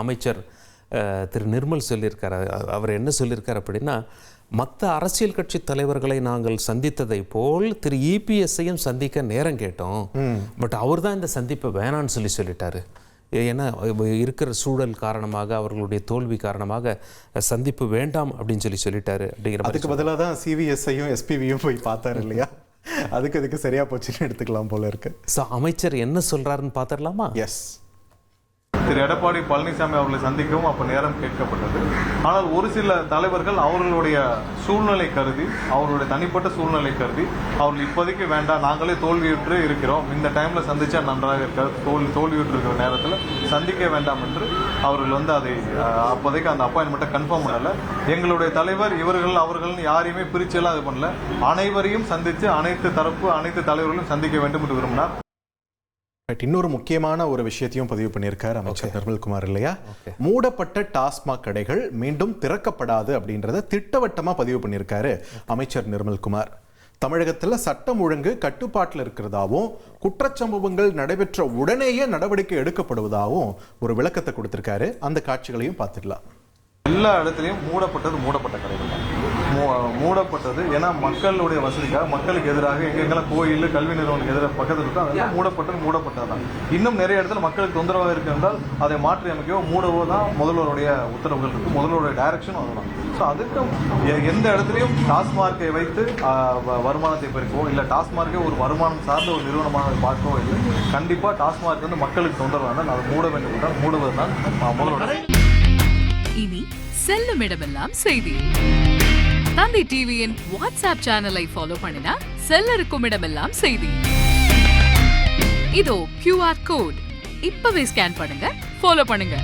அமைச்சர் திரு நிர்மல் சொல்லியிருக்கார். அவர் என்ன சொல்லியிருக்கார் அப்படின்னா, மற்ற அரசியல் கட்சி தலைவர்களை நாங்கள் சந்தித்ததை போல் திரு இபிஎஸ்ஐயும் சந்திக்க நேரம் கேட்டோம். பட் அவர் தான் இந்த சந்திப்பை வேணான்னு சொல்லிட்டாரு. ஏன்னா இருக்கிற சூழல் காரணமாக, அவர்களுடைய தோல்வி காரணமாக சந்திப்பு வேண்டாம் அப்படின்னு சொல்லிட்டாரு. அப்படிங்கிற அதுக்கு பதிலாக தான் சிவிஎஸ்ஐயும் எஸ்பிவியும் போய் பார்த்தாரு இல்லையா? அதுக்கு சரியா போச்சுன்னு எடுத்துக்கலாம் போல இருக்கு. ஸோ அமைச்சர் என்ன சொல்றாருன்னு பார்த்துடலாமா? எஸ். திரு எடப்பாடி பழனிசாமி அவர்களை சந்திக்கவும் அப்போ நேரம் கேட்கப்பட்டது. ஆனால் ஒரு சில தலைவர்கள் அவர்களுடைய சூழ்நிலை கருதி, அவர்களுடைய தனிப்பட்ட சூழ்நிலை கருதி, அவர்கள் இப்போதைக்கு வேண்டாம், நாங்களே தோல்வியுற்று இருக்கிறோம், இந்த டைம்ல சந்திச்சா நன்றாக இருக்காது, தோல்வியுற்று இருக்கிற நேரத்தில் சந்திக்க வேண்டாம் என்று அவர்கள் அதை அப்போதைக்கு அந்த அப்பாயின்மெண்ட்டை கன்ஃபார்ம் பண்ணல. எங்களுடைய தலைவர் இவர்கள் அவர்கள்னு யாரையுமே பிரிச்செல்லாம் இது பண்ணல, அனைவரையும் சந்தித்து அனைத்து தலைவர்களையும் சந்திக்க வேண்டும் என்று விரும்பினார். இன்னொரு முக்கியமான ஒரு விஷயத்தையும் பதிவு பண்ணியிருக்காரு அமைச்சர் நிர்மல்குமார் இல்லையா? மூடப்பட்ட டாஸ்மாக் கடைகள் மீண்டும் திறக்கப்படாது அப்படின்றத திட்டவட்டமா பதிவு பண்ணியிருக்காரு அமைச்சர் நிர்மல்குமார். தமிழகத்தில் சட்டம் ஒழுங்கு கட்டுப்பாட்டில் இருக்கிறதாவும், குற்றச்சம்பவங்கள் நடைபெற்ற உடனேயே நடவடிக்கை எடுக்கப்படுவதாகவும் ஒரு விளக்கத்தை கொடுத்திருக்காரு. அந்த காட்சிகளையும் பார்த்துடலாம். எல்லா இடத்துலையும் மூடப்பட்ட கடைகள் தான் மூடப்பட்டது. ஏன்னா மக்களுடைய வசதிக்காக, மக்களுக்கு எதிராக எங்கெங்கெல்லாம் கோயில், கல்வி நிறுவனங்களுக்கு எதிராக பக்கத்தில் இருக்கோ அதெல்லாம் மூடப்பட்டது தான். இன்னும் நிறைய இடத்துல மக்களுக்கு தொந்தரவாக இருக்கு என்றால் அதை மாற்றி அமைக்கவோ மூடவோ தான் முதல்வருடைய உத்தரவுகள் இருக்கு, முதல்வருடைய டைரக்ஷனும் அதுதான். ஸோ அதுக்கு எந்த இடத்துலையும் டாஸ்மார்க்கை வைத்து வருமானத்தை பெருக்கவோ இல்லை டாஸ்மார்க்கே ஒரு வருமானம் சார்ந்த ஒரு நிறுவனமாக பார்க்கவோ இல்லை. கண்டிப்பாக டாஸ்மார்க் மக்களுக்கு தொந்தரவாக அதை மூட வேண்டும் என்றால் மூடுவது தான் முதல்வருடைய. இனி செல்லும் இடமெல்லாம் செய்தி. தந்தை டிவியின் வாட்ஸ்அப் சேனலை ஃபாலோ பண்ணினா செல்லருக்கும் இடமெல்லாம் செய்தி. இதோ QR கோட் இப்பவே ஸ்கேன் பண்ணுங்க, ஃபாலோ பண்ணுங்க.